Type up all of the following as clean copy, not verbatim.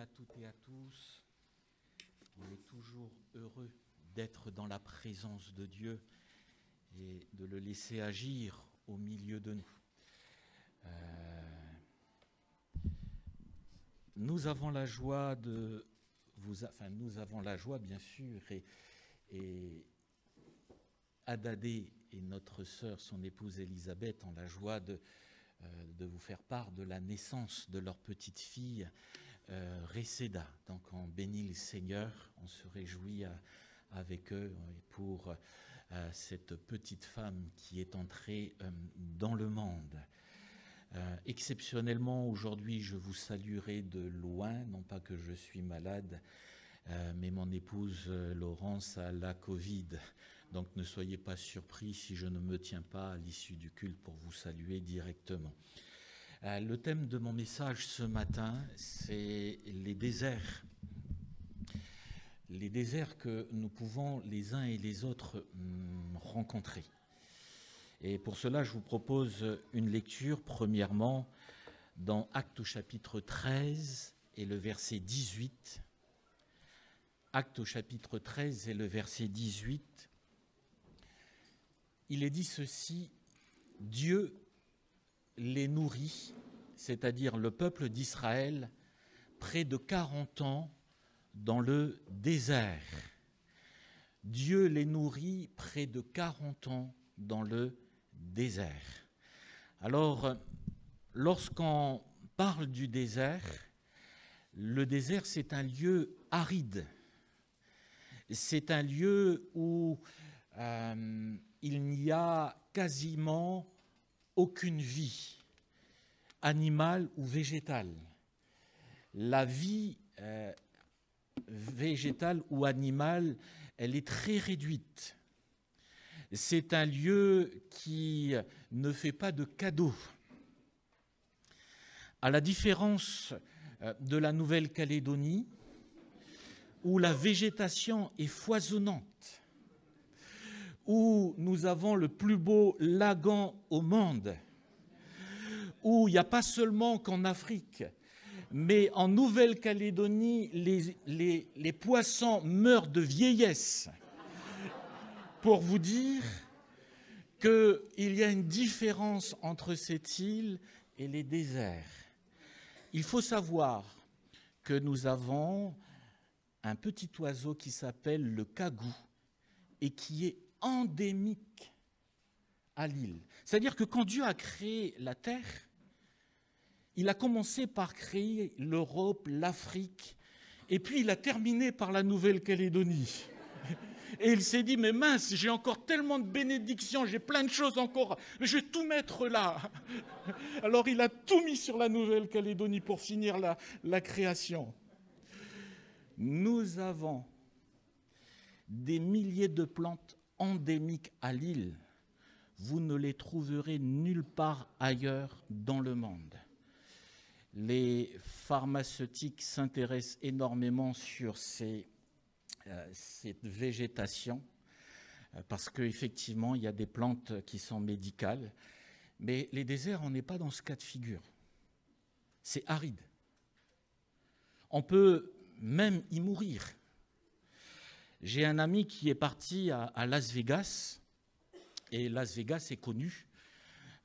à toutes et à tous. On est toujours heureux d'être dans la présence de Dieu et de le laisser agir au milieu de nous. Nous avons la joie de vous, nous avons la joie bien sûr, et Adadé et notre sœur, son épouse Elisabeth, ont la joie de vous faire part de la naissance de leur petite fille Reseda. Donc on bénit le Seigneur, on se réjouit avec eux pour cette petite femme qui est entrée dans le monde. Exceptionnellement, aujourd'hui, je vous saluerai de loin, non pas que je suis malade, mais mon épouse Laurence a la Covid. Donc ne soyez pas surpris si je ne me tiens pas à l'issue du culte pour vous saluer directement. Le thème de mon message ce matin, c'est les déserts. Les déserts que nous pouvons les uns et les autres rencontrer. Et pour cela, je vous propose une lecture, premièrement, dans Actes au chapitre 13 et le verset 18. Actes au chapitre 13 et le verset 18. Il est dit ceci, « Dieu les nourrit, c'est-à-dire le peuple d'Israël, près de 40 ans dans le désert. Dieu les nourrit près de 40 ans dans le désert. » Alors, lorsqu'on parle du désert, le désert, c'est un lieu aride. C'est un lieu où il n'y a quasiment aucune vie, animale ou végétale. La vie végétale ou animale, elle est très réduite. C'est un lieu qui ne fait pas de cadeaux. À la différence de la Nouvelle-Calédonie, où la végétation est foisonnante, où nous avons le plus beau lagon au monde, où il n'y a pas seulement qu'en Afrique, mais en Nouvelle-Calédonie, les poissons meurent de vieillesse. Pour vous dire qu'il y a une différence entre cette île et les déserts. Il faut savoir que nous avons un petit oiseau qui s'appelle le cagou et qui est endémique à l'île. C'est-à-dire que quand Dieu a créé la terre, il a commencé par créer l'Europe, l'Afrique, et puis il a terminé par la Nouvelle-Calédonie. Et il s'est dit, mais mince, j'ai encore tellement de bénédictions, j'ai plein de choses encore, mais je vais tout mettre là. Alors il a tout mis sur la Nouvelle-Calédonie pour finir la création. Nous avons des milliers de plantes endémiques à l'île. Vous ne les trouverez nulle part ailleurs dans le monde. Les pharmaceutiques s'intéressent énormément sur cette végétation parce qu'effectivement, il y a des plantes qui sont médicales. Mais les déserts, on n'est pas dans ce cas de figure. C'est aride. On peut même y mourir. J'ai un ami qui est parti à Las Vegas, et Las Vegas est connu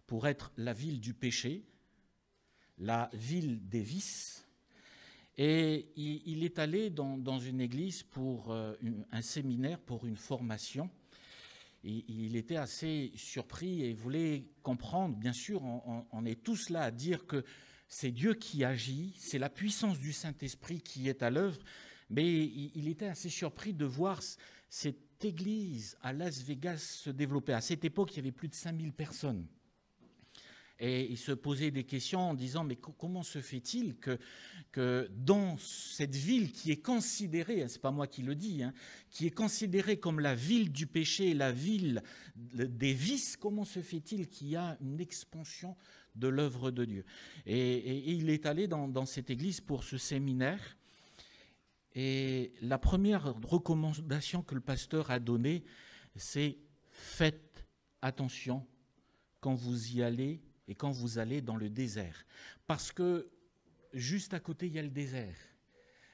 pour être la ville du péché, la ville des vices, et il est allé dans une église pour un séminaire, pour une formation, et il était assez surpris et voulait comprendre. Bien sûr, on est tous là à dire que c'est Dieu qui agit, c'est la puissance du Saint-Esprit qui est à l'œuvre, mais il était assez surpris de voir cette église à Las Vegas se développer. À cette époque, il y avait plus de 5000 personnes. Et il se posait des questions en disant, mais comment se fait-il que dans cette ville qui est considérée, ce n'est pas moi qui le dis, qui est considérée comme la ville du péché, la ville des vices, comment se fait-il qu'il y a une expansion de l'œuvre de Dieu? Et il est allé dans cette église pour ce séminaire. Et la première recommandation que le pasteur a donnée, c'est faites attention quand vous y allez et quand vous allez dans le désert. Parce que juste à côté, il y a le désert.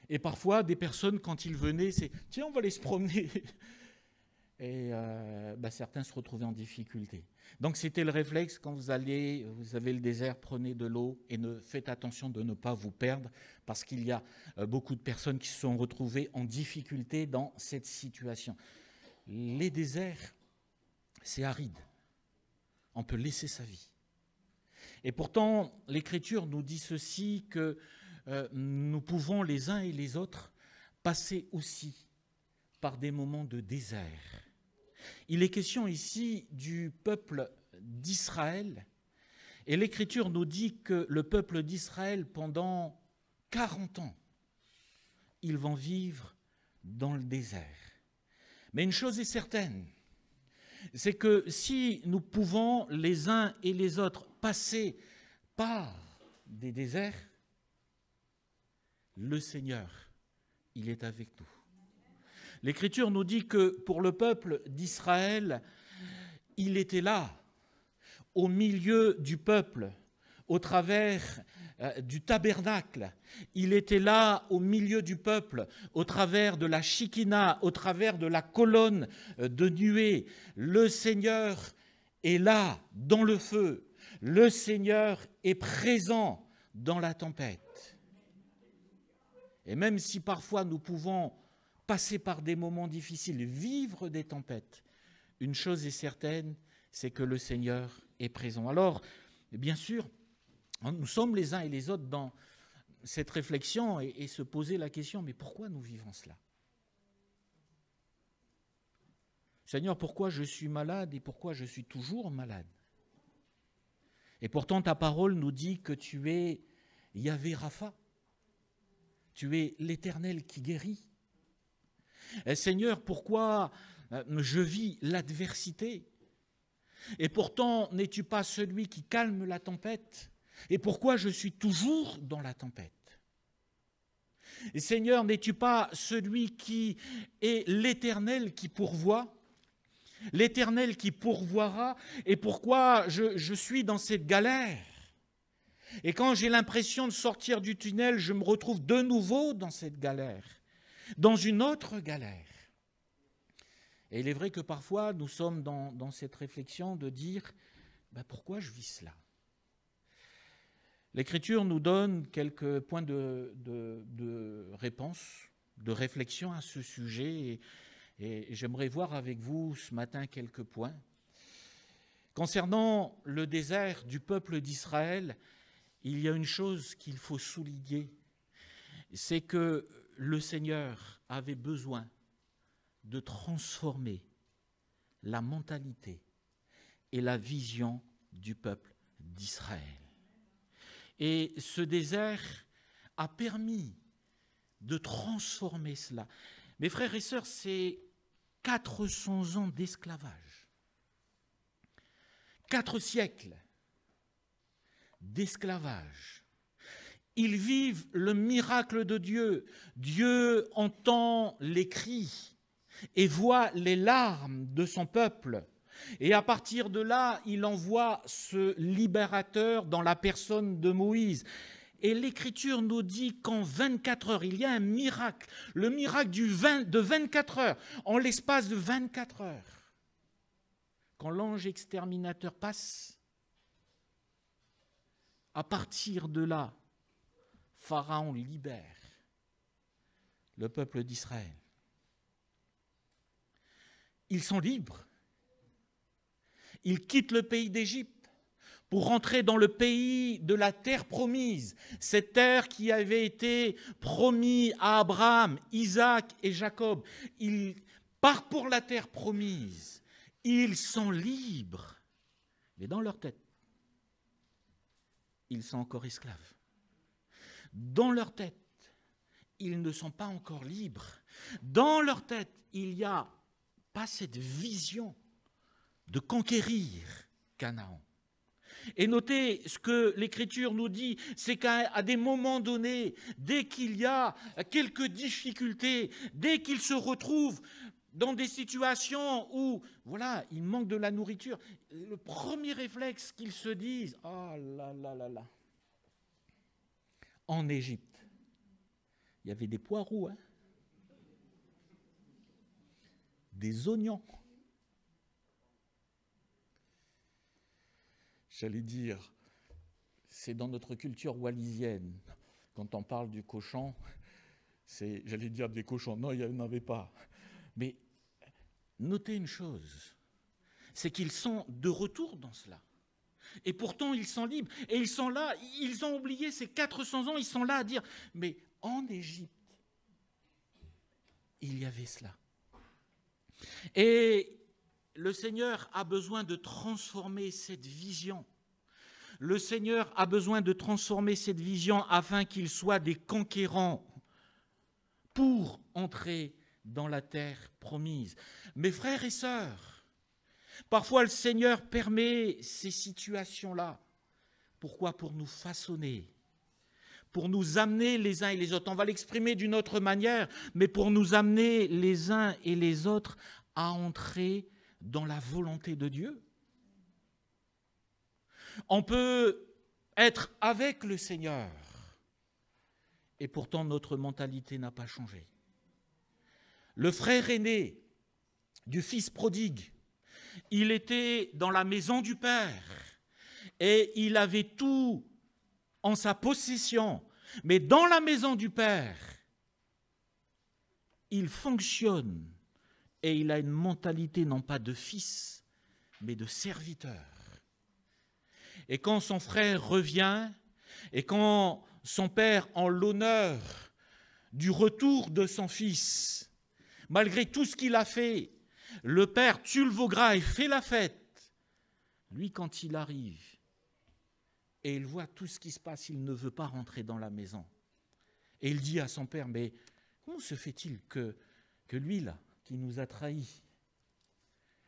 Et parfois, des personnes, quand ils venaient, c'est « tiens, on va aller se promener ». Et certains se retrouvaient en difficulté. Donc c'était le réflexe, quand vous avez le désert, prenez de l'eau et faites attention de ne pas vous perdre, parce qu'il y a beaucoup de personnes qui se sont retrouvées en difficulté dans cette situation. Les déserts, c'est aride. On peut laisser sa vie. Et pourtant, l'Écriture nous dit ceci, que nous pouvons les uns et les autres passer aussi par des moments de désert. Il est question ici du peuple d'Israël, et l'Écriture nous dit que le peuple d'Israël, pendant 40 ans, ils vont vivre dans le désert. Mais une chose est certaine, c'est que si nous pouvons les uns et les autres passer par des déserts, le Seigneur, il est avec nous. L'Écriture nous dit que pour le peuple d'Israël, il était là, au milieu du peuple, au travers du tabernacle. Il était là, au milieu du peuple, au travers de la Shekinah, au travers de la colonne de nuée. Le Seigneur est là, dans le feu. Le Seigneur est présent dans la tempête. Et même si parfois nous pouvons passer par des moments difficiles, vivre des tempêtes, une chose est certaine, c'est que le Seigneur est présent. Alors, bien sûr, nous sommes les uns et les autres dans cette réflexion et se poser la question, mais pourquoi nous vivons cela? Seigneur, pourquoi je suis malade et pourquoi je suis toujours malade? Et pourtant, ta parole nous dit que tu es Yahvé Rapha, tu es l'Éternel qui guérit. Et Seigneur, pourquoi je vis l'adversité? Et pourtant, n'es-tu pas celui qui calme la tempête? Et pourquoi je suis toujours dans la tempête? Et Seigneur, n'es-tu pas celui qui est l'Éternel qui pourvoit? L'Éternel qui pourvoira? Et pourquoi je suis dans cette galère? Et quand j'ai l'impression de sortir du tunnel, je me retrouve de nouveau dans cette galère, dans une autre galère. Et il est vrai que parfois, nous sommes dans cette réflexion de dire pourquoi je vis cela? L'Écriture nous donne quelques points de réponse, de réflexion à ce sujet, et j'aimerais voir avec vous ce matin quelques points. Concernant le désert du peuple d'Israël, il y a une chose qu'il faut souligner, c'est que le Seigneur avait besoin de transformer la mentalité et la vision du peuple d'Israël. Et ce désert a permis de transformer cela. Mes frères et sœurs, c'est 400 ans d'esclavage, 4 siècles d'esclavage. Ils vivent le miracle de Dieu. Dieu entend les cris et voit les larmes de son peuple. Et à partir de là, il envoie ce libérateur dans la personne de Moïse. Et l'Écriture nous dit qu'en 24 heures, il y a un miracle, le miracle de 24 heures, en l'espace de 24 heures. Quand l'ange exterminateur passe, à partir de là, Pharaon libère le peuple d'Israël. Ils sont libres. Ils quittent le pays d'Égypte pour rentrer dans le pays de la terre promise, cette terre qui avait été promise à Abraham, Isaac et Jacob. Ils partent pour la terre promise. Ils sont libres. Mais dans leur tête, ils sont encore esclaves. Dans leur tête, ils ne sont pas encore libres. Dans leur tête, il n'y a pas cette vision de conquérir Canaan. Et notez ce que l'Écriture nous dit, c'est qu'à des moments donnés, dès qu'il y a quelques difficultés, dès qu'ils se retrouvent dans des situations où, voilà, il manque de la nourriture, le premier réflexe qu'ils se disent, oh là là là là, en Égypte, il y avait des poireaux, hein, des oignons. J'allais dire, c'est dans notre culture wallisienne. Quand on parle du cochon, c'est, j'allais dire des cochons. Non, il n'y en avait pas. Mais notez une chose, c'est qu'ils sont de retour dans cela. Et pourtant, ils sont libres. Et ils sont là, ils ont oublié ces 400 ans, ils sont là à dire, mais en Égypte, il y avait cela. Et le Seigneur a besoin de transformer cette vision. Le Seigneur a besoin de transformer cette vision afin qu'ils soient des conquérants pour entrer dans la terre promise. Mes frères et sœurs, parfois le Seigneur permet ces situations-là. Pourquoi? Pour nous façonner, pour nous amener les uns et les autres. On va l'exprimer d'une autre manière, mais pour nous amener les uns et les autres à entrer dans la volonté de Dieu. On peut être avec le Seigneur et pourtant notre mentalité n'a pas changé. Le frère aîné du fils prodigue, il était dans la maison du Père et il avait tout en sa possession, mais dans la maison du Père, il fonctionne et il a une mentalité non pas de fils, mais de serviteur. Et quand son frère revient, et quand son père en l'honneur du retour de son fils, malgré tout ce qu'il a fait, le père tue le veau gras et fait la fête. Lui, quand il arrive et il voit tout ce qui se passe, il ne veut pas rentrer dans la maison. Et il dit à son père, mais comment se fait-il que lui, là, qui nous a trahis,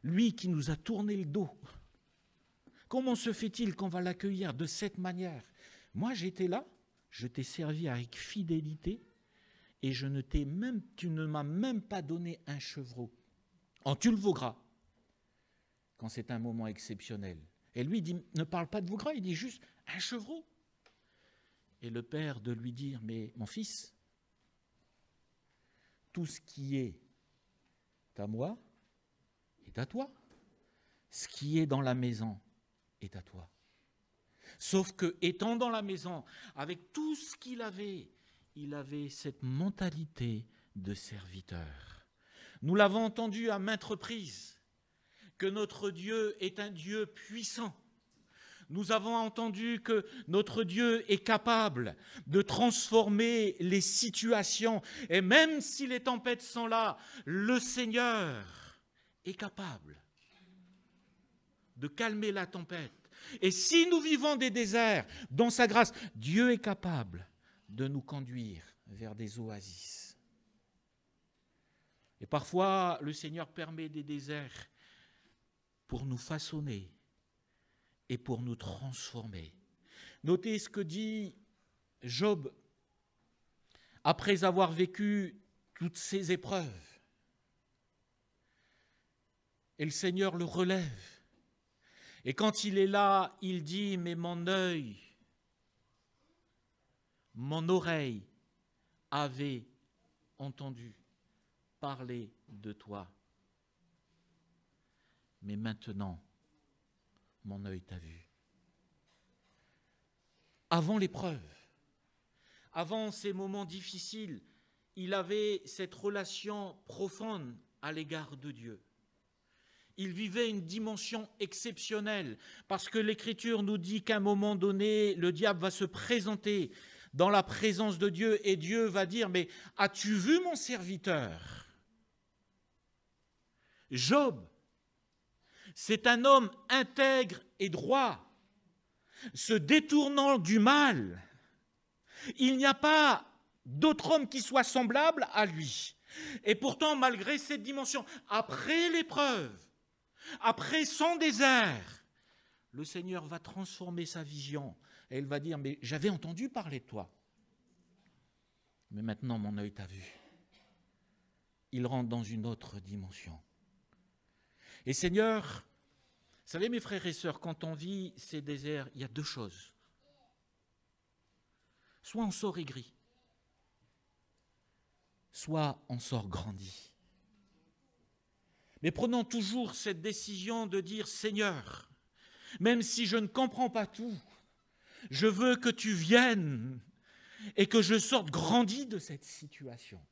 lui qui nous a tourné le dos, comment se fait-il qu'on va l'accueillir de cette manière? Moi, j'étais là, je t'ai servi avec fidélité et tu ne m'as même pas donné un chevreau. Tu le veau gras, quand c'est un moment exceptionnel. Et lui dit, ne parle pas de veau gras, il dit juste un chevreau. Et le père de lui dire, mais mon fils, tout ce qui est à moi est à toi. Ce qui est dans la maison est à toi. Sauf que, étant dans la maison, avec tout ce qu'il avait, il avait cette mentalité de serviteur. Nous l'avons entendu à maintes reprises, que notre Dieu est un Dieu puissant. Nous avons entendu que notre Dieu est capable de transformer les situations. Et même si les tempêtes sont là, le Seigneur est capable de calmer la tempête. Et si nous vivons des déserts, dans sa grâce, Dieu est capable de nous conduire vers des oasis. Et parfois, le Seigneur permet des déserts pour nous façonner et pour nous transformer. Notez ce que dit Job après avoir vécu toutes ces épreuves. Et le Seigneur le relève. Et quand il est là, il dit, mais mon œil, mon oreille avait entendu parler de toi. Mais maintenant, mon œil t'a vu. Avant l'épreuve, avant ces moments difficiles, il avait cette relation profonde à l'égard de Dieu. Il vivait une dimension exceptionnelle parce que l'Écriture nous dit qu'à un moment donné, le diable va se présenter dans la présence de Dieu et Dieu va dire, mais as-tu vu mon serviteur? Job, c'est un homme intègre et droit, se détournant du mal. Il n'y a pas d'autre homme qui soit semblable à lui. Et pourtant, malgré cette dimension, après l'épreuve, après son désert, le Seigneur va transformer sa vision. Et il va dire, mais j'avais entendu parler de toi. Mais maintenant, mon œil t'a vu. Il rentre dans une autre dimension. Et Seigneur, vous savez, mes frères et sœurs, quand on vit ces déserts, il y a deux choses. Soit on sort aigri, soit on sort grandi. Mais prenons toujours cette décision de dire, Seigneur, même si je ne comprends pas tout, je veux que tu viennes et que je sorte grandi de cette situation.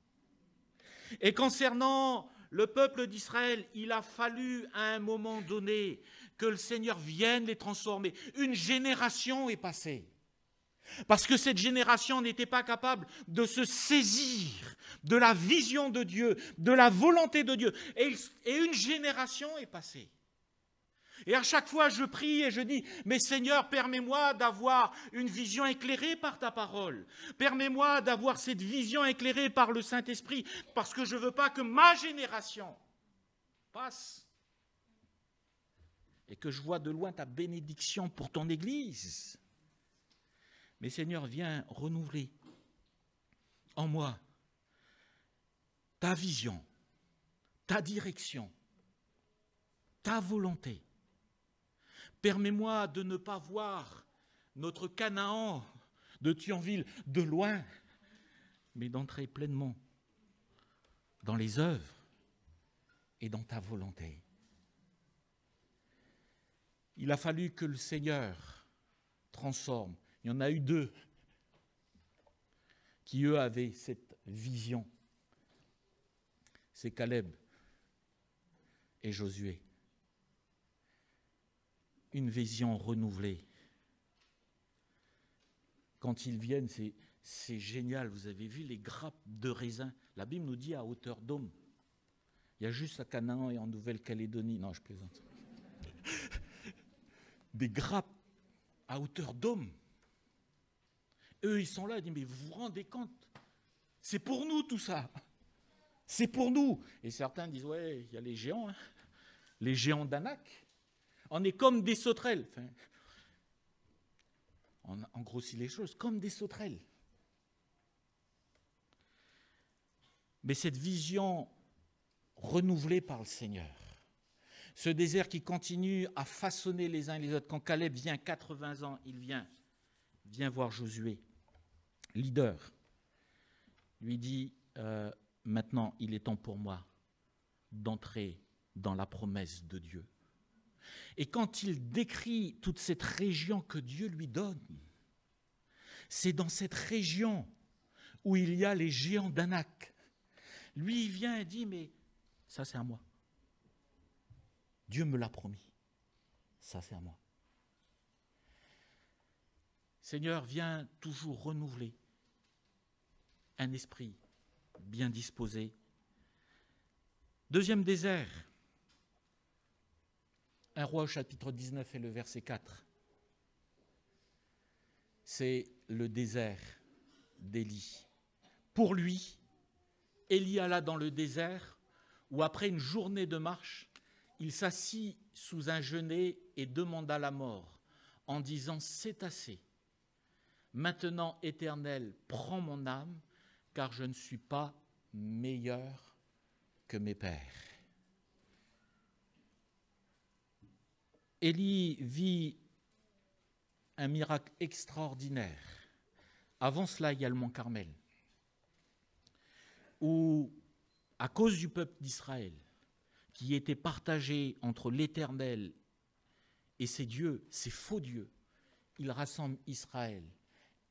Et concernant le peuple d'Israël, il a fallu à un moment donné que le Seigneur vienne les transformer. Une génération est passée. Parce que cette génération n'était pas capable de se saisir de la vision de Dieu, de la volonté de Dieu. Et une génération est passée. Et à chaque fois, je prie et je dis, mais Seigneur, permets-moi d'avoir une vision éclairée par ta parole. Permets-moi d'avoir cette vision éclairée par le Saint-Esprit, parce que je ne veux pas que ma génération passe. Et que je vois de loin ta bénédiction pour ton Église. Mais Seigneur, viens renouveler en moi ta vision, ta direction, ta volonté. Permets-moi de ne pas voir notre Canaan de Thionville de loin, mais d'entrer pleinement dans les œuvres et dans ta volonté. Il a fallu que le Seigneur transforme. Il y en a eu 2 qui, eux, avaient cette vision. C'est Caleb et Josué. Une vision renouvelée. Quand ils viennent, c'est génial. Vous avez vu les grappes de raisin. La Bible nous dit à hauteur d'homme. Il y a juste à Canaan et en Nouvelle-Calédonie. Non, je plaisante. Des grappes à hauteur d'homme. Eux, ils sont là, ils disent, mais vous vous rendez compte? C'est pour nous tout ça. C'est pour nous. Et certains disent, ouais, il y a les géants, hein. Les géants d'Anak. On est comme des sauterelles. Enfin, on grossit les choses, comme des sauterelles. Mais cette vision renouvelée par le Seigneur, ce désert qui continue à façonner les uns et les autres. Quand Caleb vient, 80 ans, il vient voir Josué, leader, lui dit, maintenant il est temps pour moi d'entrer dans la promesse de Dieu. Et quand il décrit toute cette région que Dieu lui donne, c'est dans cette région où il y a les géants d'Anak. Lui, il vient et dit, mais ça c'est à moi. Dieu me l'a promis. Ça c'est à moi. Seigneur, viens toujours renouveler un esprit bien disposé. Deuxième désert. 1 Roi au chapitre 19 et le verset 4. C'est le désert d'Élie. Pour lui, Élie alla dans le désert où après une journée de marche, il s'assit sous un genêt et demanda la mort en disant « C'est assez. Maintenant, Éternel, prends mon âme, car je ne suis pas meilleur que mes pères. » Élie vit un miracle extraordinaire. Avant cela, il y a le mont Carmel, où, à cause du peuple d'Israël, qui était partagé entre l'Éternel et ses dieux, ses faux dieux, il rassemble Israël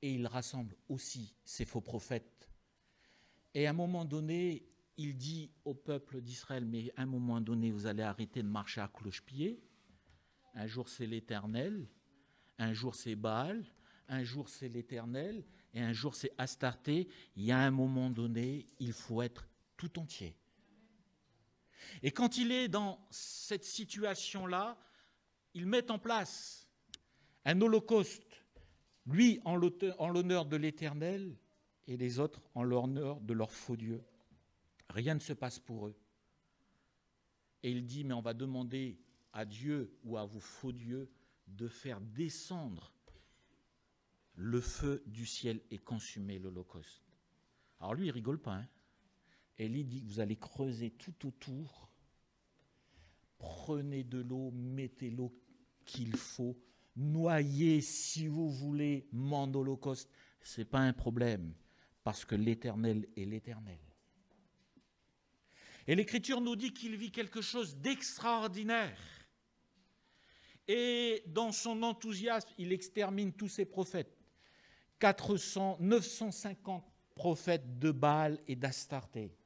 et il rassemble aussi ses faux prophètes. Et à un moment donné, il dit au peuple d'Israël, mais à un moment donné, vous allez arrêter de marcher à cloche-pied. Un jour c'est l'Éternel, un jour c'est Baal, un jour c'est l'Éternel, et un jour c'est Astarté. Il y a un moment donné, il faut être tout entier. Et quand il est dans cette situation-là, ils mettent en place un holocauste, lui en l'honneur de l'Éternel et les autres en l'honneur de leurs faux dieux. Rien ne se passe pour eux. Et il dit, mais on va demander à Dieu ou à vos faux dieux de faire descendre le feu du ciel et consumer l'holocauste. Alors lui, il ne rigole pas. Élie dit que vous allez creuser tout autour, prenez de l'eau, mettez l'eau qu'il faut, noyez si vous voulez mon holocauste. Ce n'est pas un problème, parce que l'Éternel est l'Éternel. Et l'Écriture nous dit qu'il vit quelque chose d'extraordinaire. Et dans son enthousiasme, il extermine tous ses prophètes. 950 prophètes de Baal et d'Astarté.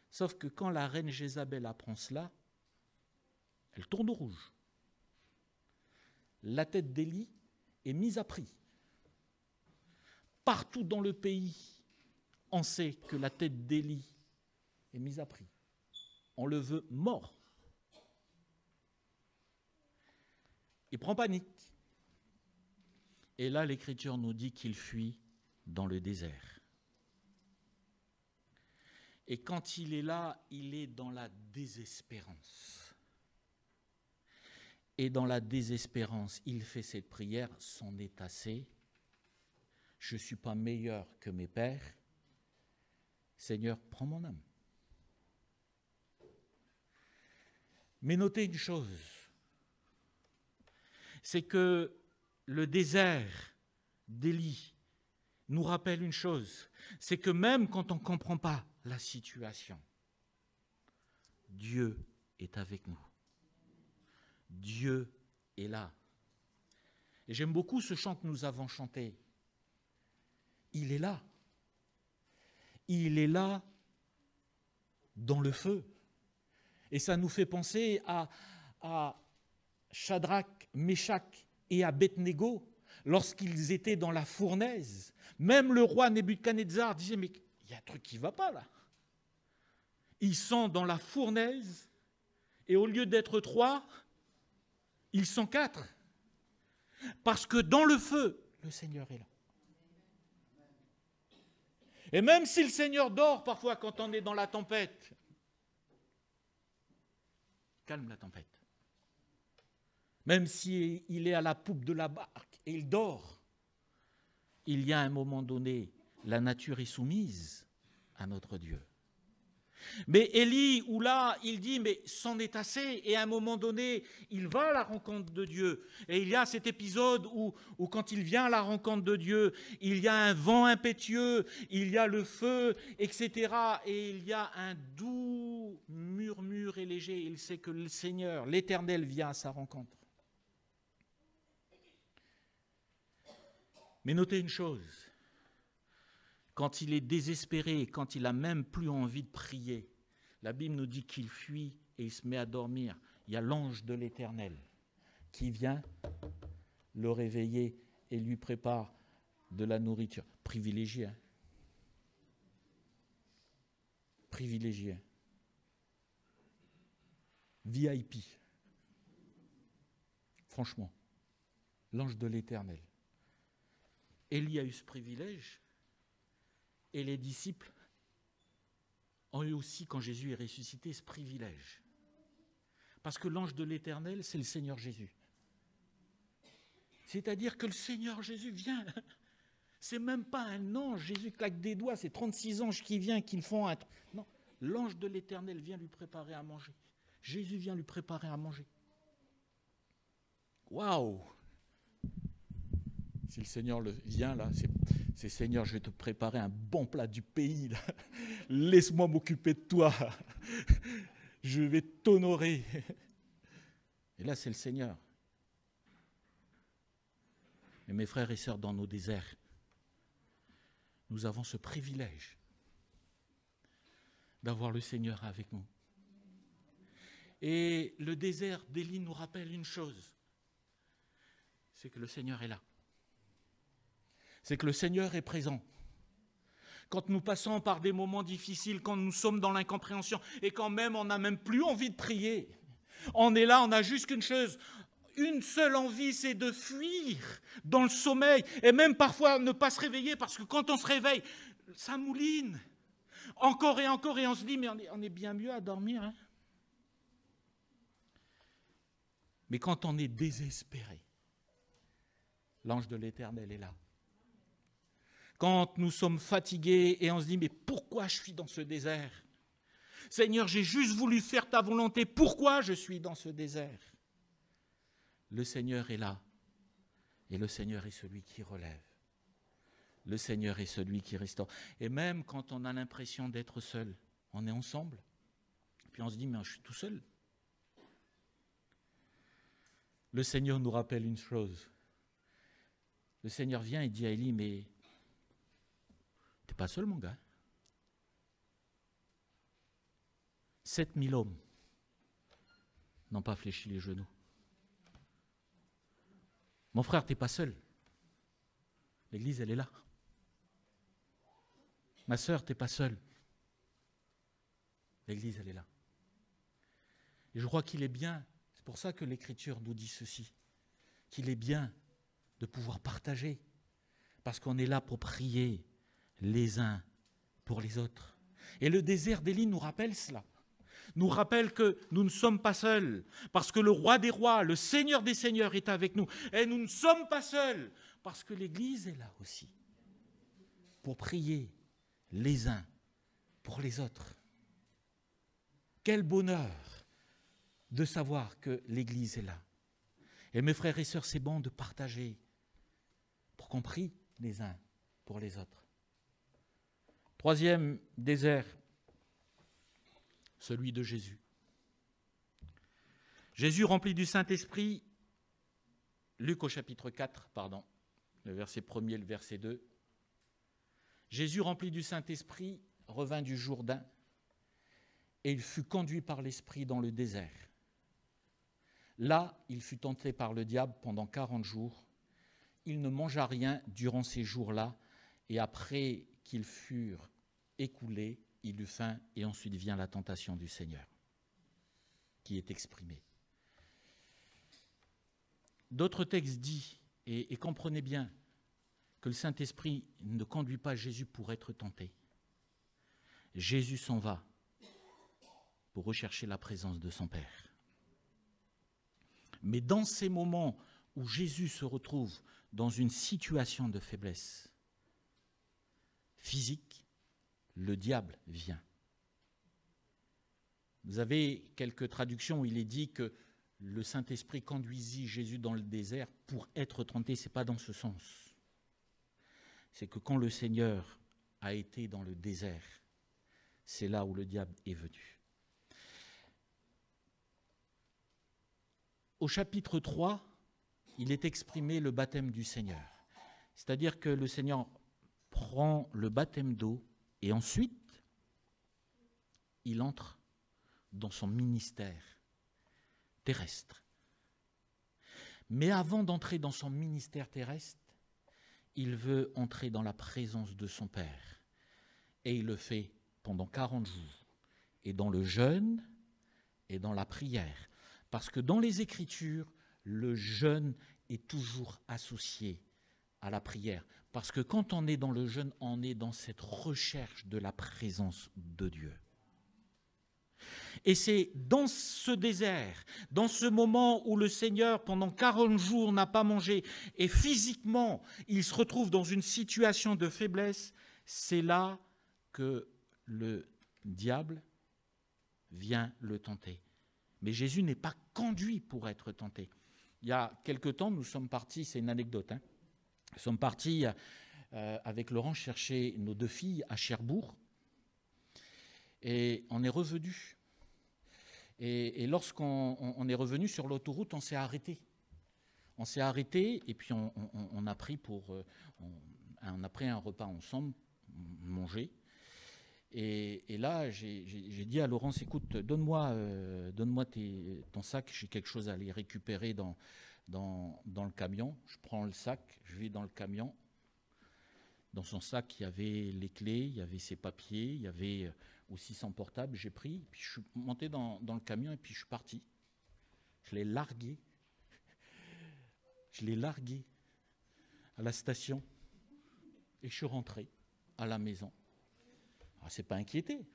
Sauf que quand la reine Jézabel apprend cela, elle tourne au rouge. La tête d'Élie est mise à prix. Partout dans le pays, on sait que la tête d'Élie est mise à prix. On le veut mort. Il prend panique. Et là, l'Écriture nous dit qu'il fuit dans le désert. Et quand il est là, il est dans la désespérance. Et dans la désespérance, il fait cette prière, c'en est assez. Je ne suis pas meilleur que mes pères. Seigneur, prends mon âme. Mais notez une chose, c'est que le désert d'Élie nous rappelle une chose, c'est que même quand on ne comprend pas la situation, Dieu est avec nous. Dieu est là. Et j'aime beaucoup ce chant que nous avons chanté. Il est là. Il est là dans le feu. Et ça nous fait penser à Shadrach, Meshach et Abednego, lorsqu'ils étaient dans la fournaise. Même le roi Nebuchadnezzar disait, mais il y a un truc qui ne va pas là. Ils sont dans la fournaise et au lieu d'être 3, ils sont 4. Parce que dans le feu, le Seigneur est là. Et même si le Seigneur dort parfois quand on est dans la tempête, calme la tempête. Même s'il est à la poupe de la barque et il dort, il y a un moment donné, la nature est soumise à notre Dieu. Mais Élie, où là, il dit, mais c'en est assez, et à un moment donné, il va à la rencontre de Dieu. Et il y a cet épisode où quand il vient à la rencontre de Dieu, il y a un vent impétueux, il y a le feu, etc. Et il y a un doux murmure et léger. Il sait que le Seigneur, l'Éternel, vient à sa rencontre. Mais notez une chose, quand il est désespéré, quand il n'a même plus envie de prier, la Bible nous dit qu'il fuit et il se met à dormir. Il y a l'ange de l'Éternel qui vient le réveiller et lui prépare de la nourriture. Privilégié. Hein? Privilégié. VIP. Franchement, l'ange de l'Éternel. Élie a eu ce privilège et les disciples ont eu aussi, quand Jésus est ressuscité, ce privilège. Parce que l'ange de l'Éternel, c'est le Seigneur Jésus. C'est-à-dire que le Seigneur Jésus vient. C'est même pas un ange, Jésus claque des doigts, c'est 36 anges qui viennent, qui le font un... Non, l'ange de l'Éternel vient lui préparer à manger. Jésus vient lui préparer à manger. Waouh! Si le Seigneur vient là, c'est Seigneur, je vais te préparer un bon plat du pays. Là. Laisse-moi m'occuper de toi. Je vais t'honorer. Et là, c'est le Seigneur. Et mes frères et sœurs, dans nos déserts, nous avons ce privilège d'avoir le Seigneur avec nous. Et le désert d'Élie nous rappelle une chose, c'est que le Seigneur est là. C'est que le Seigneur est présent. Quand nous passons par des moments difficiles, quand nous sommes dans l'incompréhension et quand même on n'a même plus envie de prier, on est là, on n'a juste qu'une chose, une seule envie, c'est de fuir dans le sommeil et même parfois ne pas se réveiller parce que quand on se réveille, ça mouline. Encore et on se dit, mais on est bien mieux à dormir. Hein? Mais quand on est désespéré, l'ange de l'Éternel est là. Quand nous sommes fatigués et on se dit, mais pourquoi je suis dans ce désert? Seigneur, j'ai juste voulu faire ta volonté, pourquoi je suis dans ce désert? Le Seigneur est là, et le Seigneur est celui qui relève. Le Seigneur est celui qui restaure. Et même quand on a l'impression d'être seul, on est ensemble. puis on se dit, mais je suis tout seul. Le Seigneur nous rappelle une chose. Le Seigneur vient et dit à Élie, mais t'es pas seul, mon gars. 7000 hommes n'ont pas fléchi les genoux. Mon frère, t'es pas seul. L'église, elle est là. Ma sœur, t'es pas seule. L'église, elle est là. Et je crois qu'il est bien, c'est pour ça que l'Écriture nous dit ceci, qu'il est bien de pouvoir partager, parce qu'on est là pour prier les uns pour les autres. Et le désert d'Élie nous rappelle cela, nous rappelle que nous ne sommes pas seuls, parce que le roi des rois, le Seigneur des seigneurs est avec nous, et nous ne sommes pas seuls, parce que l'Église est là aussi, pour prier les uns pour les autres. Quel bonheur de savoir que l'Église est là. Et mes frères et sœurs, c'est bon de partager pour qu'on prie les uns pour les autres. Troisième désert, celui de Jésus. Jésus rempli du Saint-Esprit, Luc au chapitre 4, le verset 1er, le verset 2. Jésus rempli du Saint-Esprit revint du Jourdain et il fut conduit par l'Esprit dans le désert. Là, il fut tenté par le diable pendant 40 jours. Il ne mangea rien durant ces jours-là et après qu'ils furent écoulés, il eut faim et ensuite vient la tentation du Seigneur qui est exprimée. D'autres textes disent, et comprenez bien, que le Saint-Esprit ne conduit pas Jésus pour être tenté. Jésus s'en va pour rechercher la présence de son Père. Mais dans ces moments où Jésus se retrouve dans une situation de faiblesse physique, le diable vient. Vous avez quelques traductions où il est dit que le Saint-Esprit conduisit Jésus dans le désert pour être tenté. Ce n'est pas dans ce sens. C'est que quand le Seigneur a été dans le désert, c'est là où le diable est venu. Au chapitre 3, il est exprimé le baptême du Seigneur. C'est-à-dire que le Seigneur prend le baptême d'eau et ensuite, il entre dans son ministère terrestre. Mais avant d'entrer dans son ministère terrestre, il veut entrer dans la présence de son Père. Et il le fait pendant 40 jours, et dans le jeûne et dans la prière. Parce que dans les Écritures, le jeûne est toujours associé à la prière. Parce que quand on est dans le jeûne, on est dans cette recherche de la présence de Dieu. Et c'est dans ce désert, dans ce moment où le Seigneur, pendant 40 jours, n'a pas mangé, et physiquement, il se retrouve dans une situation de faiblesse, c'est là que le diable vient le tenter. Mais Jésus n'est pas conduit pour être tenté. Il y a quelque temps, nous sommes partis, c'est une anecdote, nous sommes partis avec Laurent chercher nos 2 filles à Cherbourg, et on est revenus. Et lorsqu'on est revenu sur l'autoroute, on s'est arrêté. On s'est arrêté et puis on a pris un repas ensemble, manger. Et là, j'ai dit à Laurence, écoute, donne-moi ton sac, j'ai quelque chose à aller récupérer dans le camion. Je prends le sac, je vais dans le camion. Dans son sac, il y avait les clés, il y avait ses papiers, il y avait aussi son portable. J'ai pris, puis je suis monté dans le camion et puis je suis parti. Je l'ai largué. Je l'ai largué à la station et je suis rentré à la maison. Alors, c'est pas inquiété.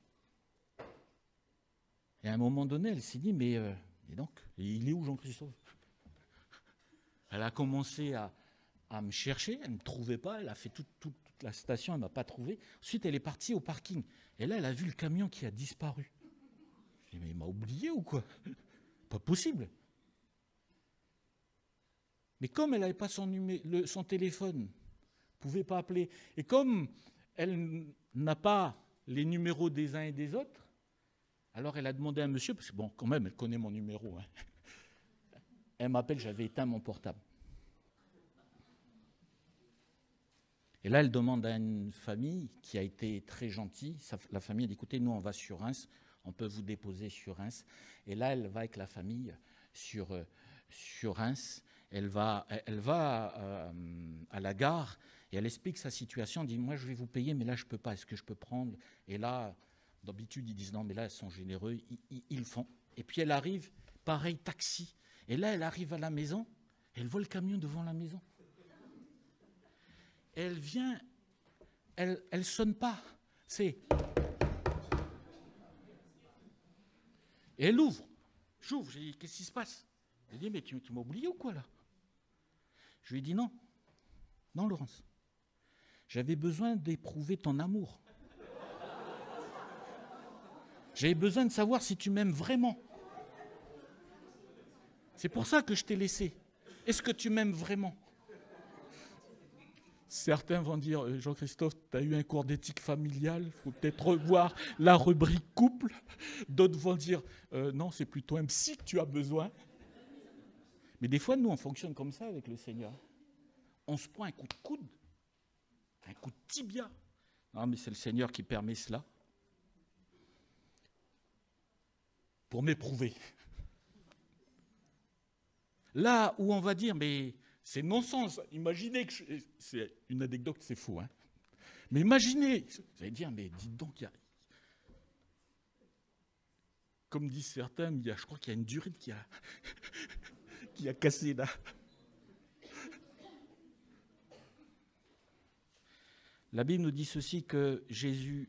Et à un moment donné, elle s'est dit, mais dis donc, il est où Jean-Christophe? Elle a commencé à me chercher, elle ne me trouvait pas, elle a fait toute la station, elle ne m'a pas trouvé. Ensuite, elle est partie au parking. Et là, elle a vu le camion qui a disparu. Je dis, mais il m'a oublié ou quoi? Pas possible. Mais comme elle n'avait pas son téléphone, ne pouvait pas appeler, et comme elle n'a pas les numéros des uns et des autres, Alors elle a demandé à un monsieur, parce que bon, quand même, elle connaît mon numéro. Hein. Elle m'appelle, j'avais éteint mon portable. Et là, elle demande à une famille qui a été très gentille. La famille a dit, écoutez, nous, on va sur Reims, on peut vous déposer sur Reims. Et là, elle va avec la famille sur Reims. Elle va à la gare et elle explique sa situation. Elle dit, moi, je vais vous payer, mais là, je ne peux pas. Est-ce que je peux prendre? Et là, d'habitude, ils disent, non, mais là, ils sont généreux, ils le font. Et puis, elle arrive, pareil, taxi. Et là, elle arrive à la maison, elle voit le camion devant la maison. Elle vient, elle sonne pas. Et elle ouvre. J'ouvre, j'ai dit, qu'est-ce qui se passe? Elle dit, mais tu m'as oublié ou quoi là? Je lui ai dit, non. Non, Laurence. J'avais besoin d'éprouver ton amour. J'avais besoin de savoir si tu m'aimes vraiment. C'est pour ça que je t'ai laissé. Est-ce que tu m'aimes vraiment? Certains vont dire, Jean-Christophe, tu as eu un cours d'éthique familiale, il faut peut-être revoir la rubrique couple. D'autres vont dire, non, c'est plutôt un psy que tu as besoin. Mais des fois, nous, on fonctionne comme ça avec le Seigneur. On se prend un coup de coude, un coup de tibia. Non, mais c'est le Seigneur qui permet cela. Pour m'éprouver. Là où on va dire, mais c'est non-sens. Imaginez que... C'est une anecdote, c'est fou. Hein. Mais imaginez, vous allez dire, mais dites donc, comme disent certains, je crois qu'il y a une durite qui a cassé là. La Bible nous dit ceci, que Jésus,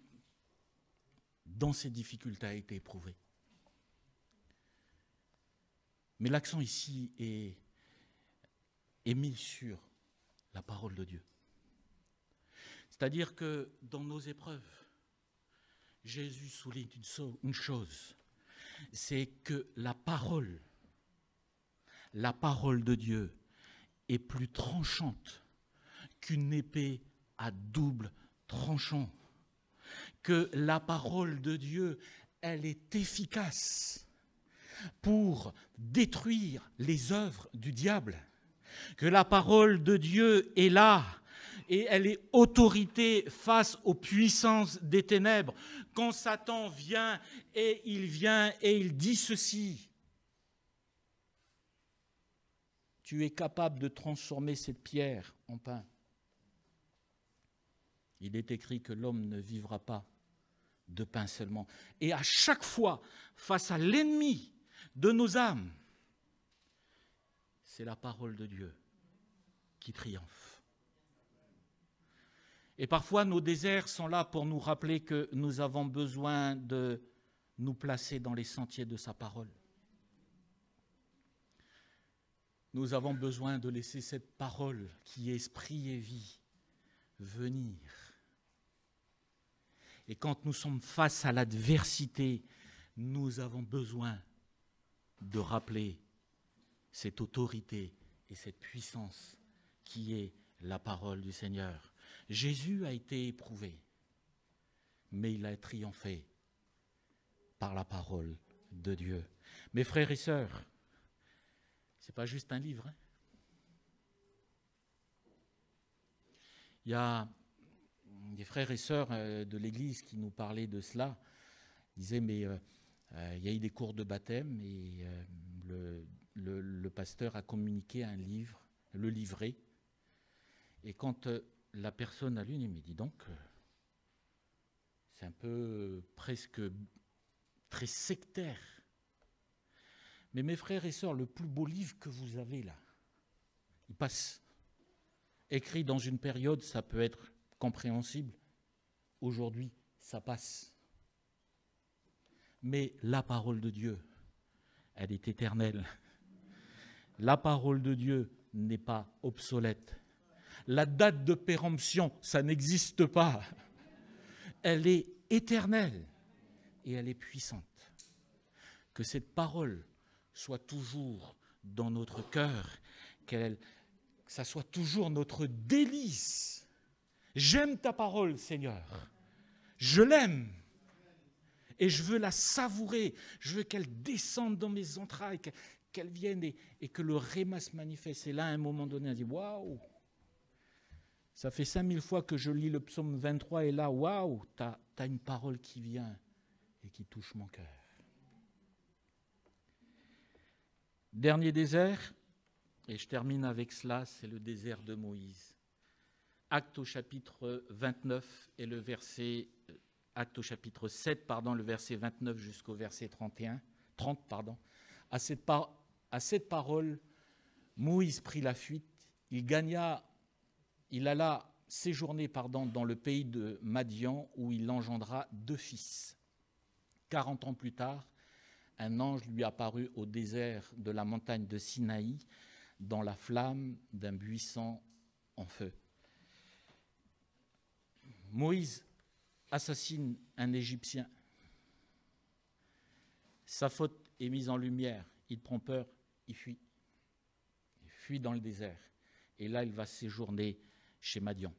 dans ses difficultés, a été éprouvé. Mais l'accent ici est mis sur la parole de Dieu. C'est-à-dire que dans nos épreuves, Jésus souligne une chose, c'est que la parole de Dieu est plus tranchante qu'une épée à double tranchant. Que la parole de Dieu, elle est efficace pour détruire les œuvres du diable. Que la parole de Dieu est là et elle est autorité face aux puissances des ténèbres. Quand Satan vient et il dit ceci, tu es capable de transformer cette pierre en pain. Il est écrit que l'homme ne vivra pas de pain seulement. Et à chaque fois, face à l'ennemi de nos âmes, c'est la parole de Dieu qui triomphe. Et parfois, nos déserts sont là pour nous rappeler que nous avons besoin de nous placer dans les sentiers de sa parole. Nous avons besoin de laisser cette parole qui est esprit et vie venir. Et quand nous sommes face à l'adversité, nous avons besoin de rappeler cette autorité et cette puissance qui est la parole du Seigneur. Jésus a été éprouvé, mais il a triomphé par la parole de Dieu. Mes frères et sœurs, ce n'est pas juste un livre. Hein. Il y a des frères et sœurs de l'Église qui nous parlaient de cela. Ils disaient, mais il y a eu des cours de baptême et le pasteur a communiqué un livre, le livret. Et quand la personne a lu, il me dit donc, c'est un peu presque très sectaire. Mais mes frères et sœurs, le plus beau livre que vous avez là, il passe. Écrit dans une période, ça peut être compréhensible. Aujourd'hui, ça passe. Mais la parole de Dieu, elle est éternelle. La parole de Dieu n'est pas obsolète. La date de péremption, ça n'existe pas. Elle est éternelle et elle est puissante. Que cette parole soit toujours dans notre cœur, que ça soit toujours notre délice. J'aime ta parole, Seigneur. Je l'aime. Et je veux la savourer. Je veux qu'elle descende dans mes entrailles, qu'elle vienne et que le réma se manifeste. Et là, à un moment donné, on dit, waouh, ça fait 5000 fois que je lis le psaume 23 et là, waouh, t'as une parole qui vient et qui touche mon cœur. Dernier désert, et je termine avec cela, c'est le désert de Moïse. Acte au chapitre 29 et le verset, Acte au chapitre 7, le verset 29 jusqu'au verset 30. À cette parole, Moïse prit la fuite, il alla séjourner dans le pays de Madian où il engendra 2 fils. 40 ans plus tard, un ange lui apparut au désert de la montagne de Sinaï dans la flamme d'un buisson en feu. Moïse assassine un Égyptien. Sa faute est mise en lumière. Il prend peur, il fuit. Il fuit dans le désert. Et là, il va séjourner chez Madian.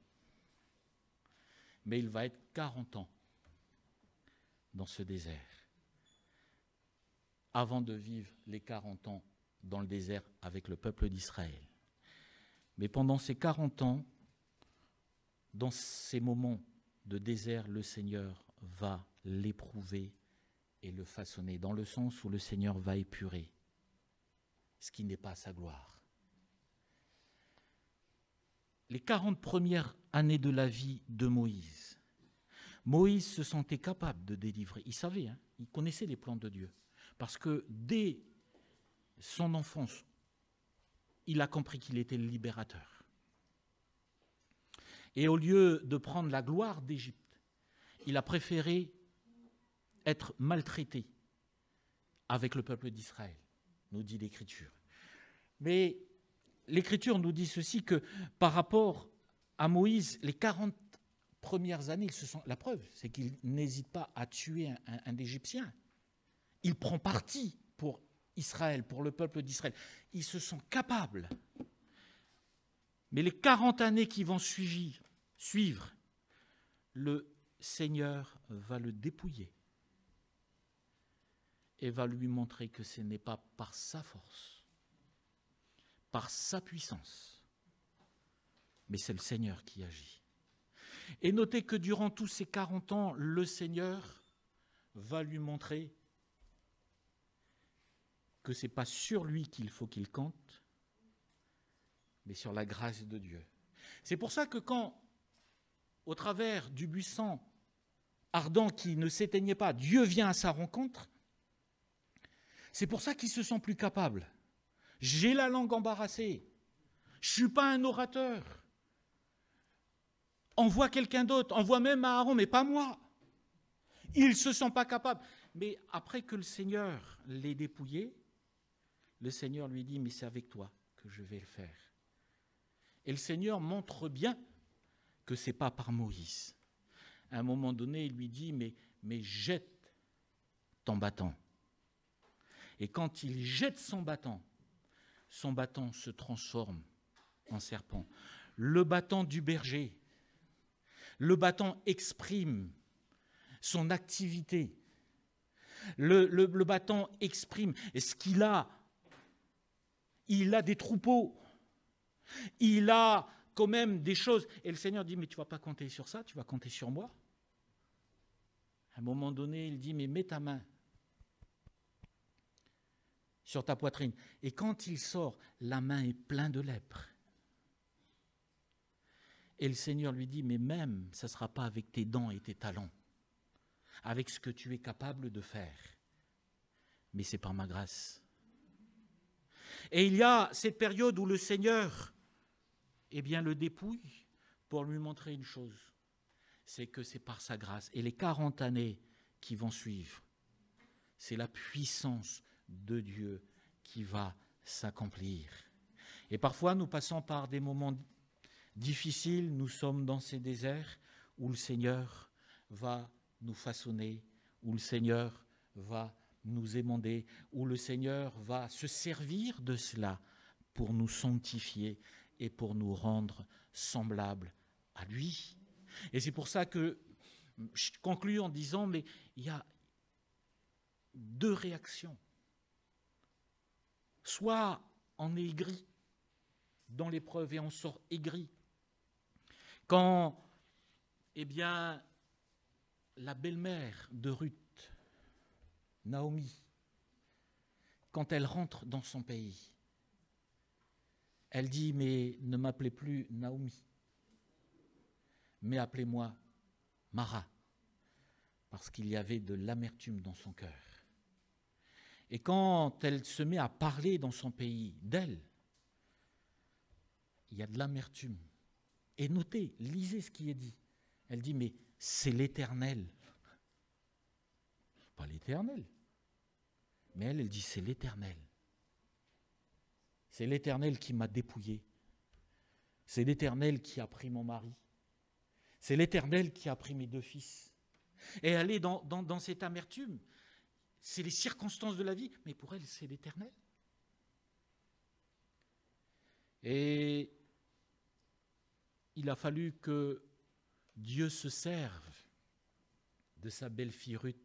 Mais il va être 40 ans dans ce désert avant de vivre les 40 ans dans le désert avec le peuple d'Israël. Mais pendant ces 40 ans, dans ces moments de désert, le Seigneur va l'éprouver et le façonner, dans le sens où le Seigneur va épurer ce qui n'est pas sa gloire. Les 40 premières années de la vie de Moïse, Moïse se sentait capable de délivrer. Il savait, il connaissait les plans de Dieu. Parce que dès son enfance, il a compris qu'il était le libérateur. Et au lieu de prendre la gloire d'Égypte, il a préféré être maltraité avec le peuple d'Israël, nous dit l'Écriture. Mais l'Écriture nous dit ceci, que par rapport à Moïse, les 40 premières années, la preuve, c'est qu'il n'hésite pas à tuer un Égyptien. Il prend parti pour Israël, pour le peuple d'Israël. Ils se sont capables. Mais les 40 années qui vont suivre, le Seigneur va le dépouiller et va lui montrer que ce n'est pas par sa force, par sa puissance, mais c'est le Seigneur qui agit. Et notez que durant tous ces 40 ans, le Seigneur va lui montrer que ce n'est pas sur lui qu'il faut qu'il compte, mais sur la grâce de Dieu. C'est pour ça que quand, au travers du buisson ardent qui ne s'éteignait pas, Dieu vient à sa rencontre, c'est pour ça qu'il se sent plus capable. J'ai la langue embarrassée, je ne suis pas un orateur. Envoie quelqu'un d'autre, envoie même Aaron, mais pas moi. Il ne se sent pas capable. Mais après que le Seigneur l'ait dépouillé, le Seigneur lui dit, mais c'est avec toi que je vais le faire. Et le Seigneur montre bien que ce n'est pas par Moïse. À un moment donné, il lui dit, mais jette ton bâton. Et quand il jette son bâton se transforme en serpent. Le bâton du berger, le bâton exprime son activité. Le bâton exprime ce qu'il a. Il a des troupeaux. Il a quand même des choses. Et le Seigneur dit, mais tu ne vas pas compter sur ça, tu vas compter sur moi. À un moment donné, il dit, mais mets ta main sur ta poitrine. Et quand il sort, la main est pleine de lèpre. Et le Seigneur lui dit, mais même, ça ne sera pas avec tes dents et tes talons, avec ce que tu es capable de faire, mais c'est par ma grâce. Et il y a cette période où le Seigneur, le dépouille pour lui montrer une chose, c'est que c'est par sa grâce. Et les 40 années qui vont suivre, c'est la puissance de Dieu qui va s'accomplir. Et parfois, nous passons par des moments difficiles, nous sommes dans ces déserts où le Seigneur va nous façonner, où le Seigneur va nous émonder, où le Seigneur va se servir de cela pour nous sanctifier et pour nous rendre semblables à lui. Et c'est pour ça que je conclue en disant, mais il y a deux réactions. Soit on est aigri dans l'épreuve et on sort aigri. Quand, eh bien, la belle-mère de Ruth, Naomi, quand elle rentre dans son pays, elle dit, mais ne m'appelez plus Naomi, mais appelez-moi Mara, parce qu'il y avait de l'amertume dans son cœur. Et quand elle se met à parler dans son pays d'elle, il y a de l'amertume. Et notez, lisez ce qui est dit. Elle dit, mais c'est l'Éternel. Pas l'Éternel. Mais elle dit, c'est l'Éternel. C'est l'Éternel qui m'a dépouillé. C'est l'Éternel qui a pris mon mari. C'est l'Éternel qui a pris mes deux fils. Et elle est dans cette amertume. C'est les circonstances de la vie, mais pour elle, c'est l'Éternel. Et il a fallu que Dieu se serve de sa belle-fille Ruth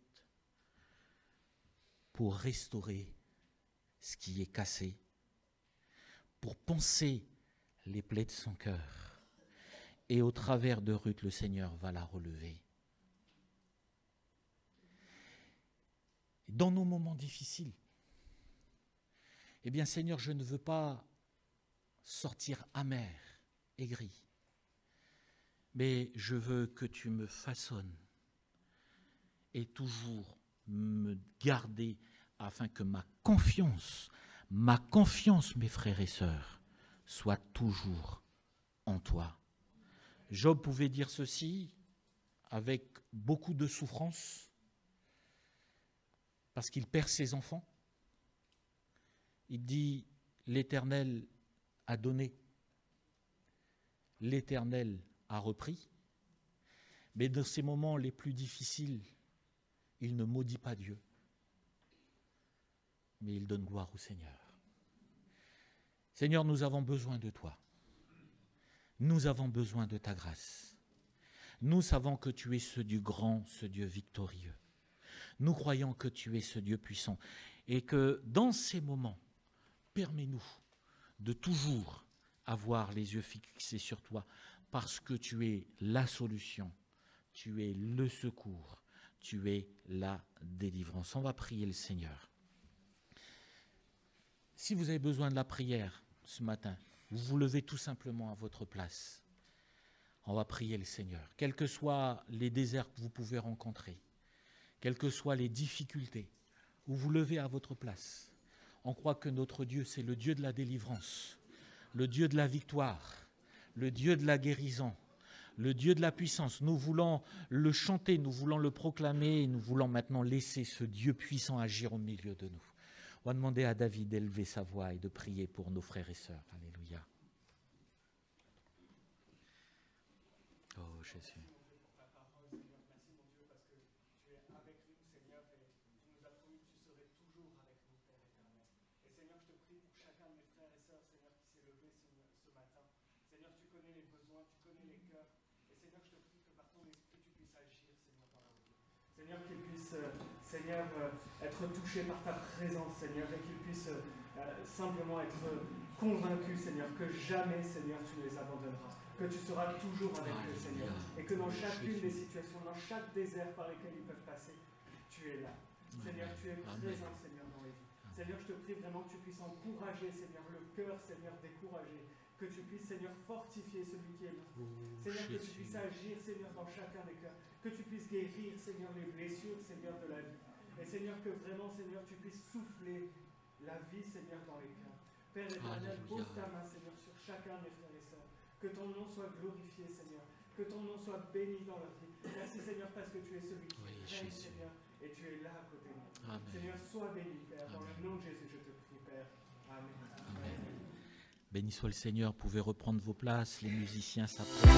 pour restaurer ce qui est cassé, pour panser les plaies de son cœur. Et au travers de Ruth, le Seigneur va la relever. Dans nos moments difficiles, eh bien Seigneur, je ne veux pas sortir amer, aigri, mais je veux que tu me façonnes et toujours me garder afin que ma confiance, mes frères et sœurs, soit toujours en toi. Job pouvait dire ceci avec beaucoup de souffrance parce qu'il perd ses enfants. Il dit, l'Éternel a donné, l'Éternel a repris, mais dans ces moments les plus difficiles, il ne maudit pas Dieu, mais il donne gloire au Seigneur. Seigneur, nous avons besoin de toi. Nous avons besoin de ta grâce. Nous savons que tu es ce Dieu grand, ce Dieu victorieux. Nous croyons que tu es ce Dieu puissant et que dans ces moments, permets-nous de toujours avoir les yeux fixés sur toi parce que tu es la solution, tu es le secours, tu es la délivrance. On va prier le Seigneur. Si vous avez besoin de la prière ce matin, vous vous levez tout simplement à votre place. On va prier le Seigneur. Quels que soient les déserts que vous pouvez rencontrer, quelles que soient les difficultés, vous vous levez à votre place. On croit que notre Dieu, c'est le Dieu de la délivrance, le Dieu de la victoire, le Dieu de la guérison, le Dieu de la puissance. Nous voulons le chanter, nous voulons le proclamer, et nous voulons maintenant laisser ce Dieu puissant agir au milieu de nous. On va demander à David d'élever sa voix et de prier pour nos frères et sœurs. Alléluia. Oh Jésus. Seigneur, qu'il puisse, Seigneur, être touché par ta présence, Seigneur, et qu'il puisse simplement être convaincu, Seigneur, que jamais, Seigneur, tu ne les abandonneras, que tu seras toujours avec eux, Seigneur, et que dans chacune des situations, dans chaque désert par lesquels ils peuvent passer, tu es là. Seigneur, tu es présent, Seigneur, dans les vies. Seigneur, je te prie vraiment que tu puisses encourager, Seigneur, le cœur, Seigneur, découragé, que tu puisses, Seigneur, fortifier celui qui est là. Seigneur, que tu puisses agir, Seigneur, dans chacun des cœurs. Que tu puisses guérir, Seigneur, les blessures, Seigneur, de la vie. Et Seigneur, que vraiment, Seigneur, tu puisses souffler la vie, Seigneur, dans les cœurs. Père éternel, pose ta main, Seigneur, sur chacun des frères et sœurs. Que ton nom soit glorifié, Seigneur. Que ton nom soit béni dans leur vie. Merci, Seigneur, parce que tu es celui qui règne, Seigneur, et tu es là à côté de nous. Amen. Seigneur, sois béni, Père. Dans le nom de Jésus, je te prie, Père. Amen. Amen. Béni soit le Seigneur. Vous pouvez reprendre vos places. Les musiciens s'approchent.